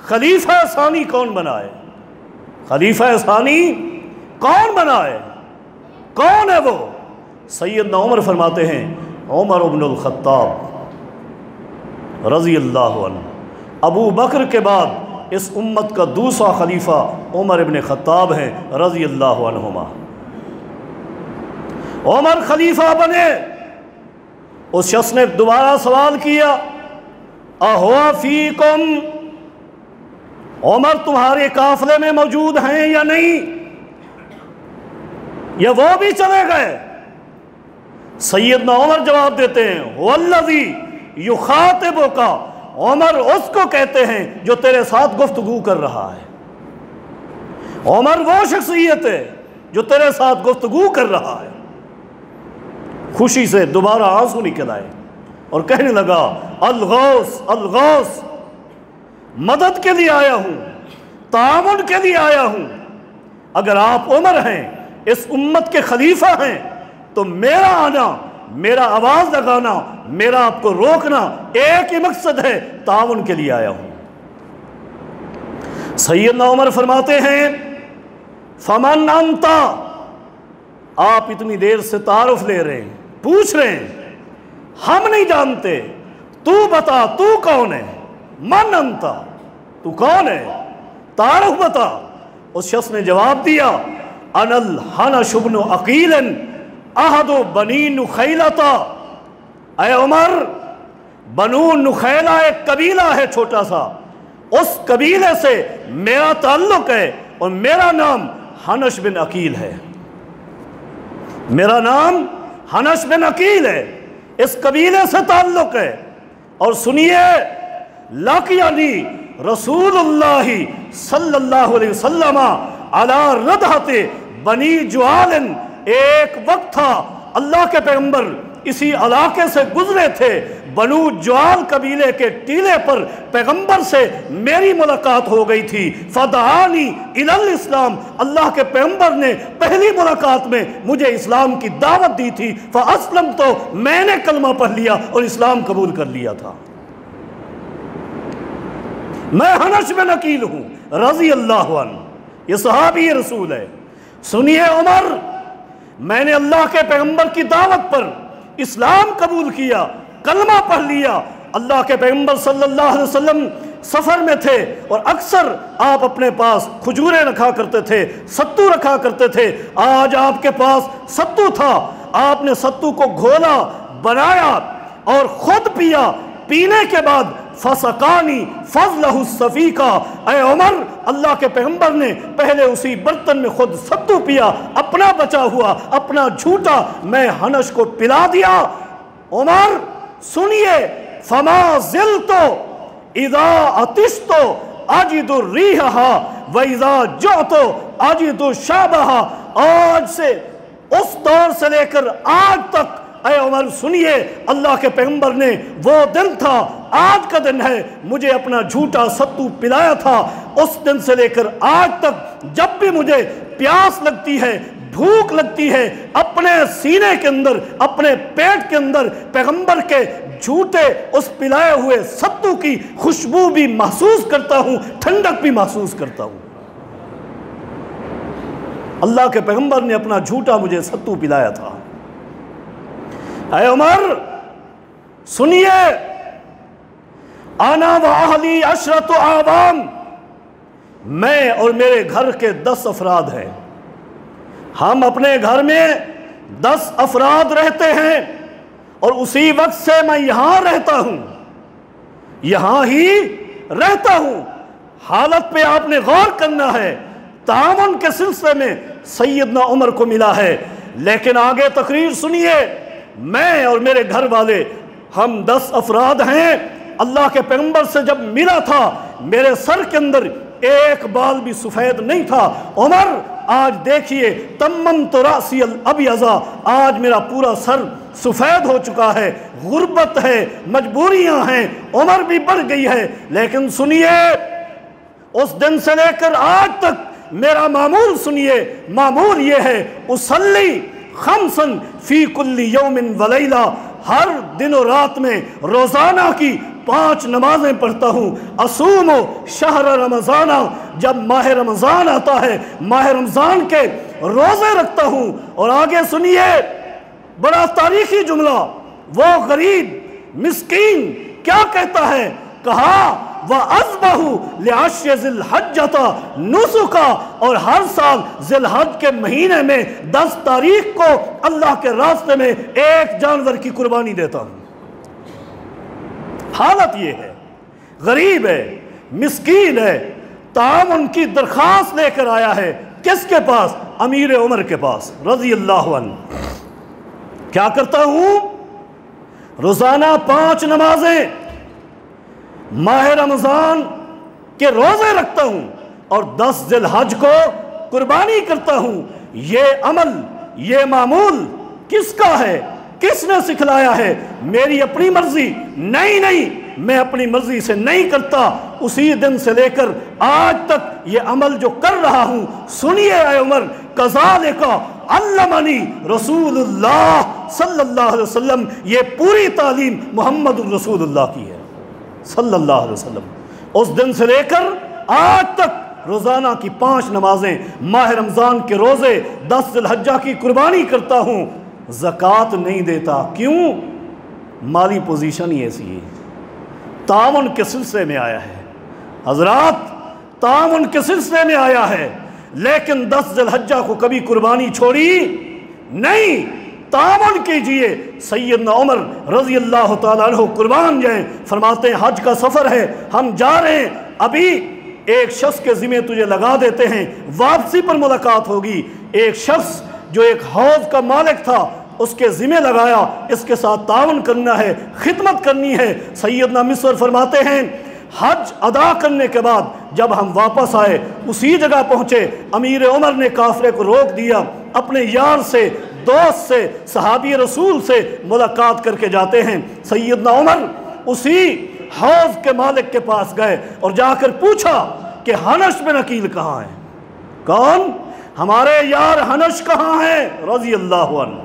خلیفہ ثانی کون بنائے؟ خلیفہ ثانی کون بنائے؟ کون ہے وہ؟ سیدنا عمر فرماتے ہیں عمر بن الخطاب رضی اللہ عنہ، ابو بکر کے بعد اس امت کا دوسرا خلیفہ عمر بن خطاب ہیں رضی اللہ عنہما۔ عمر خلیفہ بنے، اس شخص نے دوبارہ سوال کیا اَهُوَ فِيكُمْ، عمر تمہارے قافلے میں موجود ہیں یا نہیں، یا وہ بھی چلے گئے؟ سیدنا عمر جواب دیتے ہیں هُوَ الَّذِي يُخَاطِبُكَ، عمر اس کو کہتے ہیں جو تیرے ساتھ گفتگو کر رہا ہے، عمر وہ شخصیت ہے جو تیرے ساتھ گفتگو کر رہا ہے۔ خوشی سے دوبارہ آنسو نکل آئے اور کہنے لگا الغوث الغوث، مدد کے لیے آیا ہوں، تعاون کے لیے آیا ہوں، اگر آپ عمر ہیں، اس امت کے خلیفہ ہیں، تو میرا آنا، میرا آواز لگانا، میرا آپ کو روکنا ایک ہی مقصد ہے، تعاون کے لیے آیا ہوں۔ سیدنا عمر فرماتے ہیں فمن انت، آپ اتنی دیر سے تعارف لے رہے ہیں، پوچھ رہے ہیں، ہم نہیں جانتے، تو بتا تو کون ہے؟ من انت، تو کون ہے؟ تعارف بتا۔ اس شخص نے جواب دیا انا الحنش بن عقیل احد بنی نخیلہ، اے عمر، بنو نخیلہ ایک قبیلہ ہے چھوٹا سا، اس قبیلے سے میرا تعلق ہے اور میرا نام حنش بن عقیل ہے، میرا نام حنش بن عقیل ہے، اس قبیلے سے تعلق ہے۔ اور سنیے لقینی رسول اللہ صلی اللہ علیہ وسلم علی ردحت بنی جعال، ایک وقت تھا اللہ کے پیغمبر اسی علاقے سے گزرے تھے، بنو جعال قبیلے کے ٹیلے پر پیغمبر سے میری ملاقات ہو گئی تھی، فدعانی الی الاسلام، اللہ کے پیغمبر نے پہلی ملاقات میں مجھے اسلام کی دعوت دی تھی، فاسلمت، تو میں نے کلمہ پڑھ لیا اور اسلام قبول کر لیا تھا۔ میں حنش بن عقیل ہوں رضی اللہ عنہ، یہ صحابی رسول ہے۔ سنیے عمر، میں نے اللہ کے پیغمبر کی دعوت پر اسلام قبول کیا، کلمہ پڑھ لیا۔ اللہ کے پیغمبر صلی اللہ علیہ وسلم سفر میں تھے اور اکثر آپ اپنے پاس کھجوریں رکھا کرتے تھے، ستو رکھا کرتے تھے۔ آج آپ کے پاس ستو تھا، آپ نے ستو کو گھولا، بنایا اور خود پیا، پینے کے بعد فسقانی فضلہ الصفیقہ، اے عمر، اللہ کے پیغمبر نے پہلے اسی برتن میں خود ستو پیا، اپنا بچا ہوا، اپنا جھوٹا میں حنش کو پلا دیا۔ عمر سنیے، فما زلت اذا عطشت اجد ریحہا واذا جعت اجد شعبہا، آج سے اس دور سے لے کر آج تک اے عمر سنیے، اللہ کے پیغمبر نے وہ دن تھا، آج کا دن ہے، مجھے اپنا جھوٹا ستو پلایا تھا، اس دن سے لے کر آج تک جب بھی مجھے پیاس لگتی ہے، بھوک لگتی ہے، اپنے سینے کے اندر، اپنے پیٹ کے اندر پیغمبر کے جھوٹے اس پلائے ہوئے ستو کی خوشبو بھی محسوس کرتا ہوں، ٹھنڈک بھی محسوس کرتا ہوں۔ اللہ کے پیغمبر نے اپنا جھوٹا مجھے ستو پلایا تھا۔ اے عمر سنیے، انا و اہلی عشرۃ اعوام، میں اور میرے گھر کے 10 افراد ہیں، ہم اپنے گھر میں 10 افراد رہتے ہیں اور اسی وقت سے میں یہاں رہتا ہوں، یہاں ہی رہتا ہوں۔ حالت پہ آپ نے غور کرنا ہے۔ تعاون کے سلسلے میں سیدنا عمر کو ملا ہے، لیکن آگے تقریر سنیے۔ میں اور میرے گھر والے ہم 10 افراد ہیں۔ اللہ کے پیغمبر سے جب ملا تھا میرے سر کے اندر ایک بال بھی سفید نہیں تھا۔ عمر آج دیکھیے تممت راسی الابیضا، آج میرا پورا سر سفید ہو چکا ہے۔ غربت ہے، مجبوریاں ہیں، عمر بھی بڑھ گئی ہے، لیکن سنیے اس دن سے لے کر آج تک میرا معمول سنیے۔ معمول یہ ہے اصلی خمسن فی کل یوم ولیلہ، ہر دن و رات میں روزانہ کی 5 نمازیں پڑھتا ہوں۔ اصوم شہر رمضان، جب ماہ رمضان آتا ہے ماہ رمضان کے روزے رکھتا ہوں۔ اور آگے سنیے بڑا تاریخی جملہ، وہ غریب مسکین کیا کہتا ہے؟ کہا وَأَذْبَحُ لِعَشْرِ ذِي الْحِجَّةَ نُسُكًا، اور ہر سال ذی الحج کے مہینے میں 10 تاریخ کو اللہ کے راستے میں ایک جانور کی قربانی دیتا ہوں۔ حالت یہ ہے، غریب ہے، مسکین ہے، تعاون کی درخواست لے کر آیا ہے۔ کس کے پاس؟ امیر عمر کے پاس رضی اللہ عنہ۔ کیا کرتا ہوں؟ روزانہ 5 نمازیں، ماہ رمضان کے روزے رکھتا ہوں، اور 10 ذی الحج کو قربانی کرتا ہوں۔ یہ عمل، یہ معمول کس کا ہے؟ کس نے سکھلایا ہے؟ میری اپنی مرضی نہیں، میں اپنی مرضی سے نہیں کرتا۔ اسی دن سے لے کر آج تک یہ عمل جو کر رہا ہوں، سنیے اے عمر، کذالک علمنی رسول اللہ صلی اللہ علیہ وسلم، یہ پوری تعلیم محمد الرسول اللہ کی ہے صلی اللہ علیہ وسلم۔ اس دن سے لے کر آج تک روزانہ کی 5 نمازیں، ماہ رمضان کے روزے، 10 ذی الحجہ کی قربانی کرتا ہوں۔ زکوٰۃ نہیں دیتا، کیوں؟ مالی پوزیشن ہی ایسی ہے۔ تعاون کے سلسلے میں آیا ہے حضرات، تعاون کے سلسلے میں آیا ہے، لیکن 10 ذی الحجہ کو کبھی قربانی چھوڑی نہیں۔ تعاون کیجئے۔ سیدنا عمر رضی اللہ تعالیٰ عنہ قربان جائیں، فرماتے ہیں حج کا سفر ہے، ہم جا رہے ہیں، ابھی ایک شخص کے ذمہ تجھے لگا دیتے ہیں، واپسی پر ملاقات ہوگی۔ ایک شخص جو ایک حوض کا مالک تھا، اس کے ذمہ لگایا، اس کے ساتھ تعاون کرنا ہے، خدمت کرنی ہے۔ سیدنا مصور فرماتے ہیں حج ادا کرنے کے بعد جب ہم واپس آئے، اسی جگہ پہنچے، امیر عمر نے قافلے کو روک دیا، اپنے یار سے، دوست سے، صحابی رسول سے ملاقات کر کے جاتے ہیں۔ سیدنا عمر اسی حوض کے مالک کے پاس گئے اور جا کر پوچھا کہ حنش بن عقیل کہاں ہے؟ کون؟ ہمارے یار حنش کہاں ہیں رضی اللہ عنہ۔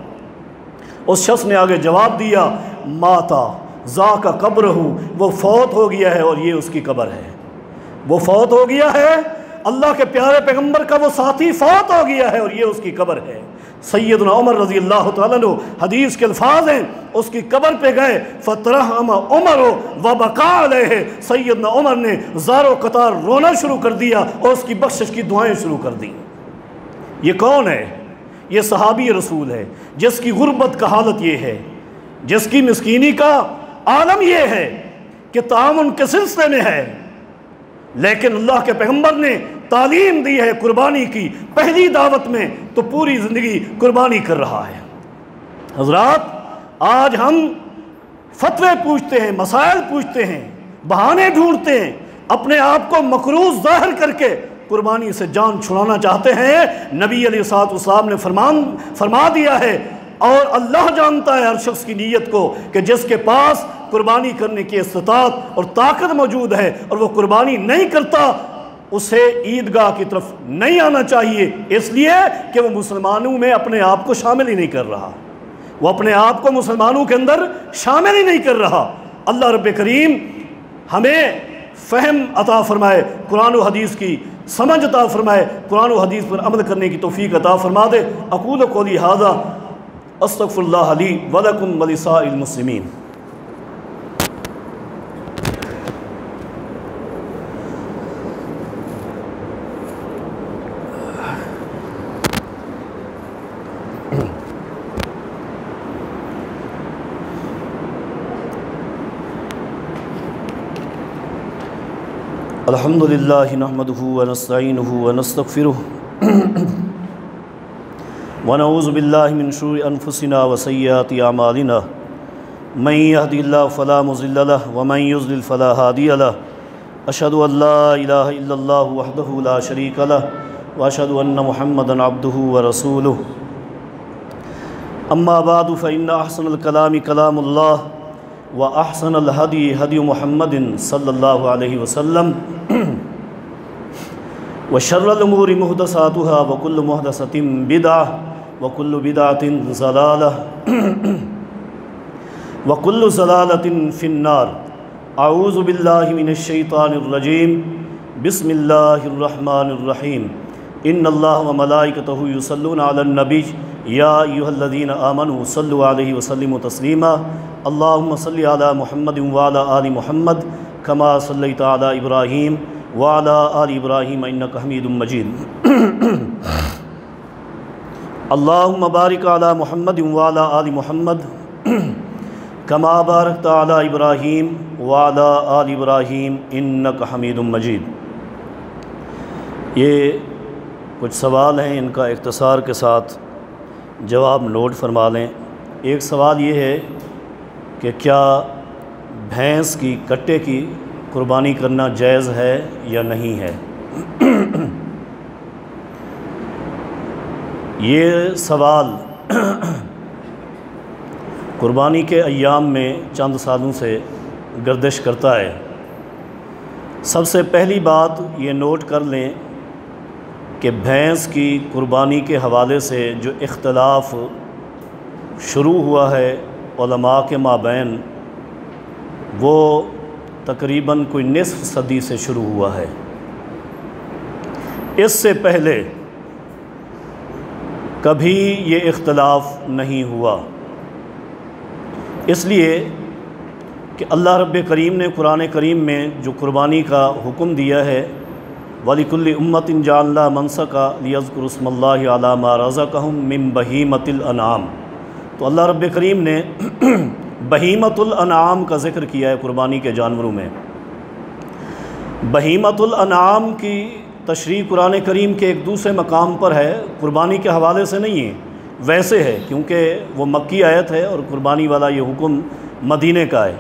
اس شخص نے آگے جواب دیا ماتا ذاک قبرہ، وہ فوت ہو گیا ہے اور یہ اس کی قبر ہے۔ وہ فوت ہو گیا ہے، اللہ کے پیارے پیغمبر کا وہ ساتھی فوت ہو گیا ہے اور یہ اس کی قبر ہے۔ سیدنا عمر رضی اللہ تعالیٰ عنہ، حدیث کے الفاظ ہیں، اس کی قبر پہ گئے، فترحم عمر وبکا علیہ، سیدنا عمر نے زار و قطار رونا شروع کر دیا اور اس کی بخشش کی دعائیں شروع کر دیں۔ یہ کون ہے؟ یہ صحابی رسول ہے، جس کی غربت کا حالت یہ ہے، جس کی مسکینی کا عالم یہ ہے کہ تعاون کے سلسلے میں ہے، لیکن اللہ کے پیغمبر نے تعلیم دی ہے قربانی کی، پہلی دعوت میں تو پوری زندگی قربانی کر رہا ہے۔ حضرات آج ہم فتوے پوچھتے ہیں، مسائل پوچھتے ہیں، بہانے ڈھونڈتے ہیں، اپنے آپ کو مکروز ظاہر کر کے قربانی سے جان چھڑانا چاہتے ہیں۔ نبی علیہ الصلوۃ والسلام نے فرما دیا ہے، اور اللہ جانتا ہے ہر شخص کی نیت کو، کہ جس کے پاس قربانی کرنے کی استطاعت اور طاقت موجود ہے اور وہ قربانی نہیں کرتا، اسے عیدگاہ کی طرف نہیں آنا چاہیے، اس لیے کہ وہ مسلمانوں میں اپنے آپ کو شامل ہی نہیں کر رہا، وہ اپنے آپ کو مسلمانوں کے اندر شامل ہی نہیں کر رہا۔ اللہ رب کریم ہمیں فہم عطا فرمائے، قرآن و حدیث کی سمجھ عطا فرمائے، قرآن و حدیث پر عمل کرنے کی توفیق عطا فرما دے۔ اقول قولی ھذا استغفر اللہ لی ولکم ولسائر المسلمین۔ الحمد للہ نحمدہ ونستعینہ ونستغفرہ ونعوذ باللہ من شرور انفسنا وسیئات اعمالنا من یهد اللہ فلا مضل لہ ومن یضلل فلا ہادی لہ اشہد ان لا الہ الا اللہ وحدہ لا شریک لہ واشہد ان محمدا عبدہ ورسولہ اما بعد فإن احسن الکلام کلام اللہ وأحسن الهدي هدي محمد صلی اللہ علیہ وسلم وشر الأمور محدثاتها وكل محدثة بدعة وكل بدعة ضلالة وكل ضلالة في النار اعوذ باللہ من الشیطان الرجیم بسم اللہ الرحمن الرحیم ان اللہ وملائکتہ یصلون علی النبی یا ایھا الذین آمنوا صلوا علیہ وسلموا تسلیما اللہم صل علی محمد وعلی آل محمد کما صلیت علی ابراہیم وعلی آل ابراہیم انک حمید مجید اللہم بارک علی محمد وعلی آل محمد کما بارکت علی ابراہیم وعلی آل ابراہیم انک حمید مجید۔ یہ کچھ سوال ہیں، ان کا اختصار کے ساتھ جواب نوٹ فرما لیں۔ ایک سوال یہ ہے کہ کیا بھینس کی کٹے کی قربانی کرنا جائز ہے یا نہیں ہے؟ یہ سوال قربانی کے ایام میں چند سالوں سے گردش کرتا ہے۔ سب سے پہلی بات یہ نوٹ کر لیں کہ بھینس کی قربانی کے حوالے سے جو اختلاف شروع ہوا ہے علماء کے مابین، وہ تقریباً کوئی نصف صدی سے شروع ہوا ہے۔ اس سے پہلے کبھی یہ اختلاف نہیں ہوا، اس لیے کہ اللہ رب کریم نے قرآن کریم میں جو قربانی کا حکم دیا ہے وَلِكُلِّ أُمَّةٍ جَعَلْنَا مَنْسَكًا لِيَذْكُرُوا اسْمَ اللَّهِ عَلَى مَا رَزَقَهُم مِّن بَهِيمَةِ الْأَنْعَامِ، تو اللہ رب کریم نے بہیمۃ الانعام کا ذکر کیا ہے قربانی کے جانوروں میں۔ بہیمۃ الانعام کی تشریح قرآن کریم کے ایک دوسرے مقام پر ہے، قربانی کے حوالے سے نہیں ہے، ویسے ہے کیونکہ وہ مکی آیت ہے اور قربانی والا یہ حکم مدینے کا ہے۔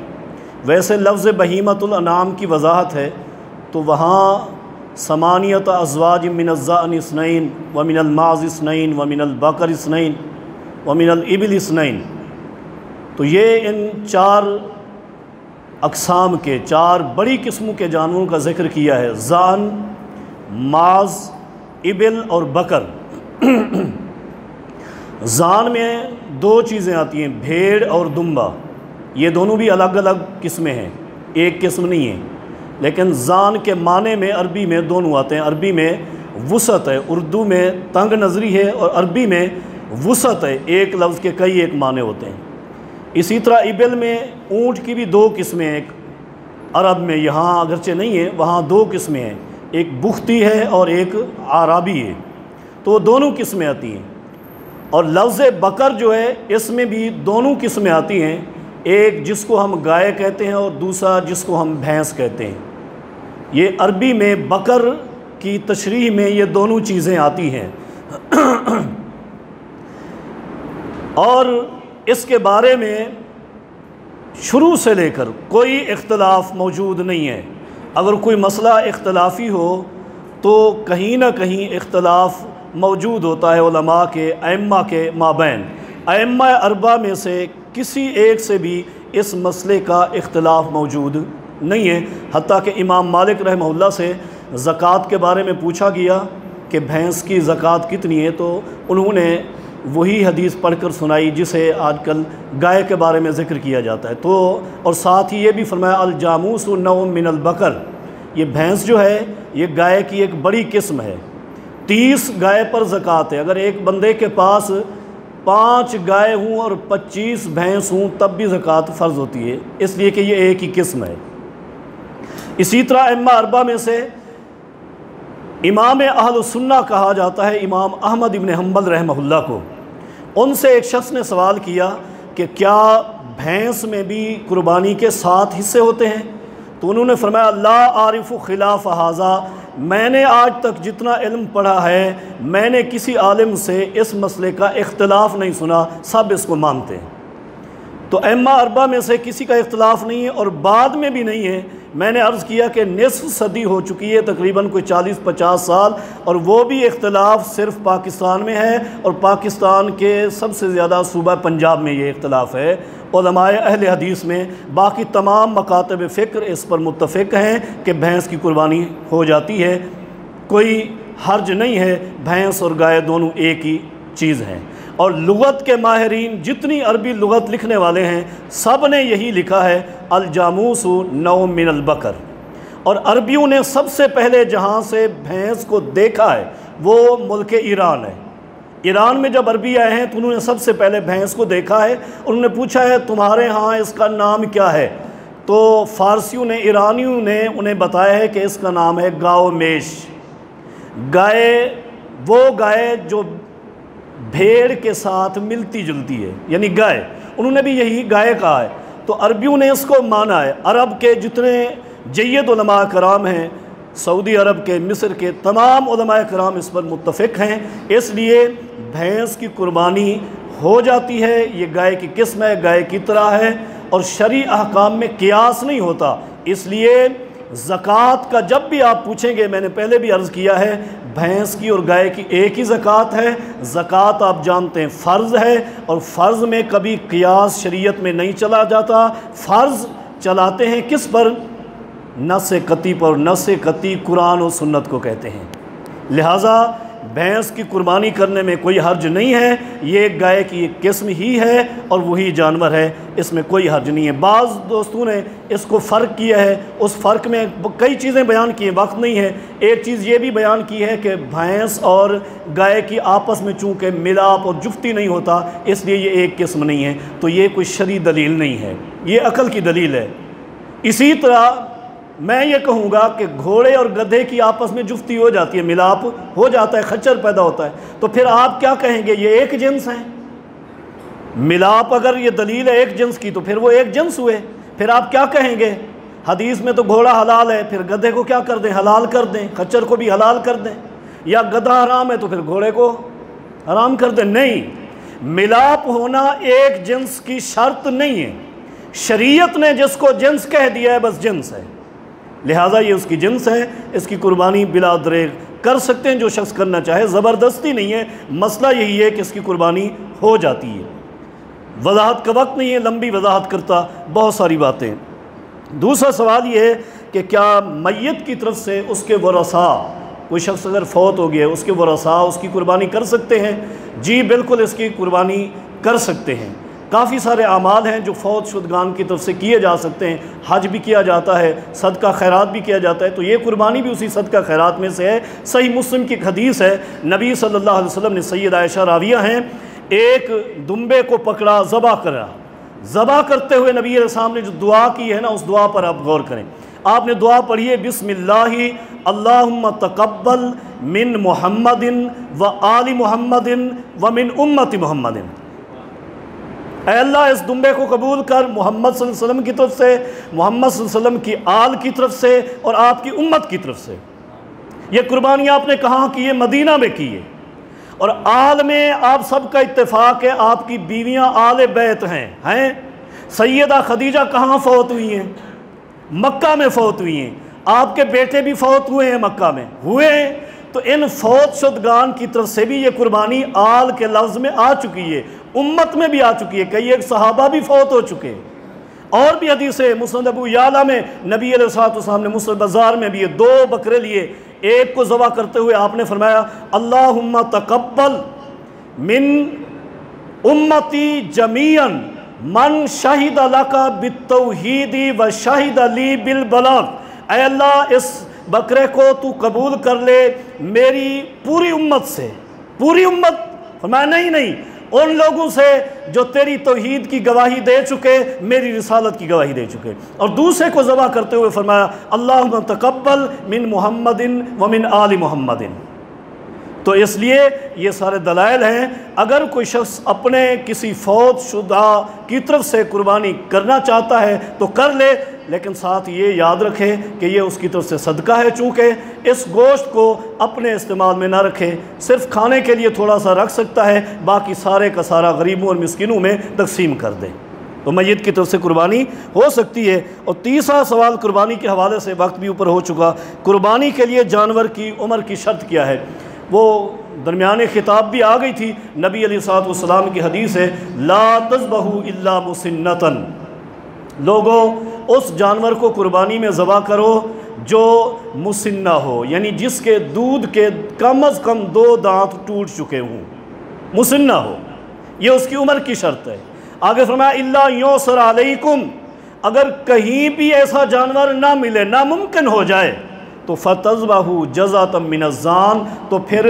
ویسے لفظ بہیمۃ الانعام کی وضاحت ہے تو وہاں ثمانیۃ ازواج من الضأن اثنین ومن الماعز اثنین ومن البقر اثنین ومن الابل اثنین، تو یہ ان چار اقسام کے، چار بڑی قسموں کے جانوروں کا ذکر کیا ہے، ضأن، معز، ابل اور بکر۔ ضأن میں دو چیزیں آتی ہیں، بھیڑ اور دمبا، یہ دونوں بھی الگ الگ قسمیں ہیں، ایک قسم نہیں ہے، لیکن ضأن کے معنی میں عربی میں دونوں آتے ہیں۔ عربی میں وسعت ہے، اردو میں تنگ نظری ہے، اور عربی میں وسعت ہے، ایک لفظ کے کئی ایک معنی ہوتے ہیں۔ اسی طرح ابل میں اونٹ کی بھی دو قسمیں ہیں، ایک عرب میں، یہاں اگرچہ نہیں ہے، وہاں دو قسمیں ہیں، ایک بختی ہے اور ایک عرابی ہے، تو دونوں قسمیں آتی ہیں۔ اور لفظ بکر جو ہے اس میں بھی دونوں قسمیں آتی ہیں، ایک جس کو ہم گائے کہتے ہیں اور دوسرا جس کو ہم بھینس کہتے ہیں۔ یہ عربی میں بکر کی تشریح میں یہ دونوں چیزیں آتی ہیں، اور اس کے بارے میں شروع سے لے کر کوئی اختلاف موجود نہیں ہے۔ اگر کوئی مسئلہ اختلافی ہو تو کہیں نہ کہیں اختلاف موجود ہوتا ہے علماء کے، ائمہ کے مابین۔ ائمہ اربعہ میں سے کسی ایک سے بھی اس مسئلے کا اختلاف موجود نہیں ہے، حتیٰ کہ امام مالک رحمہ اللہ سے زکوٰۃ کے بارے میں پوچھا گیا کہ بھینس کی زکوٰۃ کتنی ہے، تو انہوں نے وہی حدیث پڑھ کر سنائی جسے آج کل گائے کے بارے میں ذکر کیا جاتا ہے، تو اور ساتھ ہی یہ بھی فرمایا الجاموس نوع من البقر، یہ بھینس جو ہے یہ گائے کی ایک بڑی قسم ہے۔ 30 گائے پر زکوٰۃ ہے، اگر ایک بندے کے پاس 5 گائے ہوں اور 25 بھینس ہوں تب بھی زکوٰۃ فرض ہوتی ہے، اس لیے کہ یہ ایک ہی قسم ہے۔ اسی طرح ائمہ اربعہ میں سے امام اہل السنہ کہا جاتا ہے امام احمد ابن حنبل رحمہ اللہ کو۔ ان سے ایک شخص نے سوال کیا کہ کیا بھینس میں بھی قربانی کے 7 حصے ہوتے ہیں؟ تو انہوں نے فرمایا لا عارف خلاف ھذا، میں نے آج تک جتنا علم پڑھا ہے میں نے کسی عالم سے اس مسئلے کا اختلاف نہیں سنا، سب اس کو مانتے ہیں۔ تو ائمہ اربعہ میں سے کسی کا اختلاف نہیں ہے اور بعد میں بھی نہیں ہے۔ میں نے عرض کیا کہ نصف صدی ہو چکی ہے، تقریباً کوئی 40-50 سال، اور وہ بھی اختلاف صرف پاکستان میں ہے، اور پاکستان کے سب سے زیادہ صوبہ پنجاب میں یہ اختلاف ہے علماء اہل حدیث میں۔ باقی تمام مکاتب فکر اس پر متفق ہیں کہ بھینس کی قربانی ہو جاتی ہے، کوئی حرج نہیں ہے، بھینس اور گائے دونوں ایک ہی چیز ہیں۔ اور لغت کے ماہرین جتنی عربی لغت لکھنے والے ہیں سب نے یہی لکھا ہے الجاموس نوع من البقر، اور عربیوں نے سب سے پہلے جہاں سے بھینس کو دیکھا ہے وہ ملک ایران ہے۔ ایران میں جب عربی آئے ہیں تو انہوں نے سب سے پہلے بھینس کو دیکھا ہے، انہوں نے پوچھا ہے تمہارے ہاں اس کا نام کیا ہے؟ تو فارسیوں نے، ایرانیوں نے انہیں بتایا ہے کہ اس کا نام ہے گاؤ میش۔ گائے وہ گائے جو بھیڑ کے ساتھ ملتی جلتی ہے، یعنی گائے، انہوں نے بھی یہی گائے کہا ہے۔ تو عربیوں نے اس کو مانا ہے۔ عرب کے جتنے جید علماء کرام ہیں، سعودی عرب کے، مصر کے تمام علماء کرام اس پر متفق ہیں، اس لیے بھینس کی قربانی ہو جاتی ہے۔ یہ گائے کی قسم ہے، گائے کی طرح ہے، اور شرعی احکام میں قیاس نہیں ہوتا۔ اس لیے زکوٰۃ کا جب بھی آپ پوچھیں گے، میں نے پہلے بھی عرض کیا ہے، بھینس کی اور گائے کی ایک ہی زکوٰۃ ہے۔ زکوٰۃ آپ جانتے ہیں فرض ہے، اور فرض میں کبھی قیاس شریعت میں نہیں چلا جاتا۔ فرض چلاتے ہیں کس پر؟ نص قطعی پر۔ نص قطعی قرآن و سنت کو کہتے ہیں۔ لہٰذا بھینس کی قربانی کرنے میں کوئی حرج نہیں ہے، یہ گائے کی ایک قسم ہی ہے اور وہی جانور ہے، اس میں کوئی حرج نہیں ہے۔ بعض دوستوں نے اس کو فرق کیا ہے، اس فرق میں کئی چیزیں بیان کی ہیں، وقت نہیں ہے۔ ایک چیز یہ بھی بیان کی ہے کہ بھینس اور گائے کی آپس میں چونکہ ملاپ اور جفتی نہیں ہوتا، اس لیے یہ ایک قسم نہیں ہے، تو یہ کوئی شرعی دلیل نہیں ہے، یہ عقل کی دلیل ہے۔ اسی طرح میں یہ کہوں گا کہ گھوڑے اور گدھے کی آپس میں جفتی ہو جاتی ہے، ملاپ ہو جاتا ہے، خچر پیدا ہوتا ہے، تو پھر آپ کیا کہیں گے؟ یہ ایک جنس ہیں۔ ملاپ اگر یہ دلیل ہے ایک جنس کی تو پھر وہ ایک جنس ہوئے، پھر آپ کیا کہیں گے؟ حدیث میں تو گھوڑا حلال ہے، پھر گدھے کو کیا کر دیں؟ حلال کر دیں، خچر کو بھی حلال کر دیں، یا گدھا حرام ہے تو پھر گھوڑے کو حرام کر دیں؟ نہیں، ملاپ ہونا ایک جنس کی شرط نہیں ہے، شریعت نے جس کو جنس کہہ دیا ہے بس جنس ہے، لہٰذا یہ اس کی جنس ہے، اس کی قربانی بلا دریغ کر سکتے ہیں جو شخص کرنا چاہے، زبردستی نہیں ہے۔ مسئلہ یہی ہے کہ اس کی قربانی ہو جاتی ہے۔ وضاحت کا وقت نہیں ہے، لمبی وضاحت کرتا، بہت ساری باتیں۔ دوسرا سوال یہ ہے کہ کیا میت کی طرف سے اس کے ورثاء، کوئی شخص اگر فوت ہو گیا، اس کے ورثاء اس کی قربانی کر سکتے ہیں؟ جی بالکل، اس کی قربانی کر سکتے ہیں۔ کافی سارے اعمال ہیں جو فوت شدگان کی طرف سے کیے جا سکتے ہیں، حج بھی کیا جاتا ہے، صدقہ خیرات بھی کیا جاتا ہے، تو یہ قربانی بھی اسی صدقہ خیرات میں سے ہے۔ صحیح مسلم کی ایک حدیث ہے، نبی صلی اللہ علیہ وسلم نے، سید عائشہ راویہ ہیں، ایک دمبے کو پکڑا، ذبح کرا، ذبح کرتے ہوئے نبی علیہ السلام نے جو دعا کی ہے نا، اس دعا پر آپ غور کریں۔ آپ نے دعا پڑھی ہے، بسم اللہ اللہم تقبل من محمد و آل محمد و من امت محمد۔ اے اللہ اس دمبے کو قبول کر محمد صلی اللہ علیہ وسلم کی طرف سے، محمد صلی اللہ علیہ وسلم کی آل کی طرف سے اور آپ کی امت کی طرف سے۔ یہ قربانی آپ نے کہاں کی ہے؟ مدینہ میں کی ہے، اور آل میں آپ سب کا اتفاق ہے، آپ کی بیویاں آل بیت ہیں۔ سیدہ خدیجہ کہاں فوت ہوئی ہیں؟ مکہ میں فوت ہوئی ہیں، آپ کے بیٹے بھی فوت ہوئے ہیں، مکہ میں ہوئے ہیں، تو ان فوت شدگان کی طرف سے بھی یہ قربانی آل کے لفظ میں آ چکی ہے، امت میں بھی آ چکی ہے، کئی ایک صحابہ بھی فوت ہو چکے ہیں۔ اور بھی حدیثیں مسند ابو یعلا میں نبی علیہ السلام نے، مسند بازار میں بھی، یہ 2 بکرے لیے، ایک کو ذبح کرتے ہوئے آپ نے فرمایا اللہم تقبل من امتی جمیعا من شہد لکا بالتوحید و شہد لی بالبلاغ۔ اے اللہ اس بکرے کو تو قبول کر لے میری پوری امت سے۔ پوری امت؟ فرمایا نہیں، ان لوگوں سے جو تیری توحید کی گواہی دے چکے، میری رسالت کی گواہی دے چکے۔ اور دوسرے کو ذبح کرتے ہوئے فرمایا اللہم تقبل من محمد و من آل محمد۔ تو اس لیے یہ سارے دلائل ہیں، اگر کوئی شخص اپنے کسی فوت شدہ کی طرف سے قربانی کرنا چاہتا ہے تو کر لے، لیکن ساتھ یہ یاد رکھے کہ یہ اس کی طرف سے صدقہ ہے، چونکہ اس گوشت کو اپنے استعمال میں نہ رکھے، صرف کھانے کے لیے تھوڑا سا رکھ سکتا ہے، باقی سارے کا سارا غریبوں اور مسکینوں میں تقسیم کر دے، تو میت کی طرف سے قربانی ہو سکتی ہے۔ اور تیسرا سوال قربانی کے حوالے سے، وقت بھی اوپر ہو چکا، قربانی کے لیے جانور کی عمر کی شرط کیا ہے؟ وہ درمیان خطاب بھی آ گئی تھی، نبی علیہ الصلوۃ والسلام کی حدیث ہے لا تذبحوا الا مسنۃ، لوگوں اس جانور کو قربانی میں ذبح کرو جو مسنہ ہو، یعنی جس کے دودھ کے کم از کم 2 دانت ٹوٹ چکے ہوں، مسنہ ہو، یہ اس کی عمر کی شرط ہے۔ آگے فرمایا الا یعصر علیکم، اگر کہیں بھی ایسا جانور نہ ملے، ناممکن ہو جائے، تو فَتَذْبَحُوا جَزَةً مِّنَ الظَّانِ، تو پھر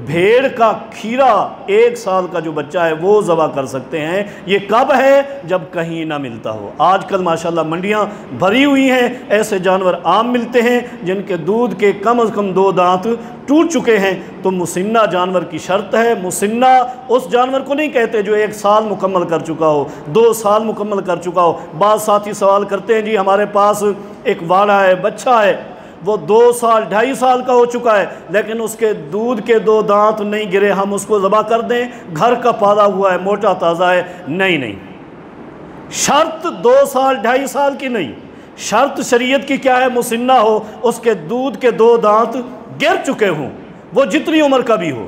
بھیڑ کا کھیرا 1 سال کا جو بچہ ہے وہ ذبح کر سکتے ہیں۔ یہ کب ہے؟ جب کہیں نہ ملتا ہو۔ آج کل ماشاءاللہ منڈیاں بھری ہوئی ہیں، ایسے جانور عام ملتے ہیں جن کے دودھ کے کم از کم 2 دانت ٹوٹ چکے ہیں، تو مسنہ جانور کی شرط ہے۔ مسنہ اس جانور کو نہیں کہتے جو 1 سال مکمل کر چکا ہو، 2 سال مکمل کر چکا ہو۔ بعض ساتھی سوال کرتے ہیں جی ہمارے پاس ایک واڑا ہے، بچہ ہے، وہ 2 سال 2.5 سال کا ہو چکا ہے، لیکن اس کے دودھ کے 2 دانت نہیں گرے، ہم اس کو ذبح کر دیں؟ گھر کا پالا ہوا ہے، موٹا تازہ ہے، نہیں، شرط 2 سال 2.5 سال کی نہیں، شرط شریعت کی کیا ہے؟ مسنہ ہو، اس کے دودھ کے 2 دانت گر چکے ہوں، وہ جتنی عمر کا بھی ہو،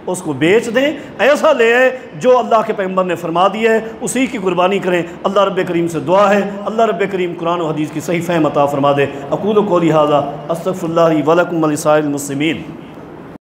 اس کو بیچ دیں، ایسا لے آئے جو اللہ کے پیغمبر نے فرما دیا ہے، اسی کی قربانی کریں۔ اللہ رب کریم سے دعا ہے اللہ رب کریم قرآن و حدیث کی صحیح فہم عطا فرما دے۔ اقول قولی ھذا استغفر اللہ لی ولکم ولسائر المسلمین۔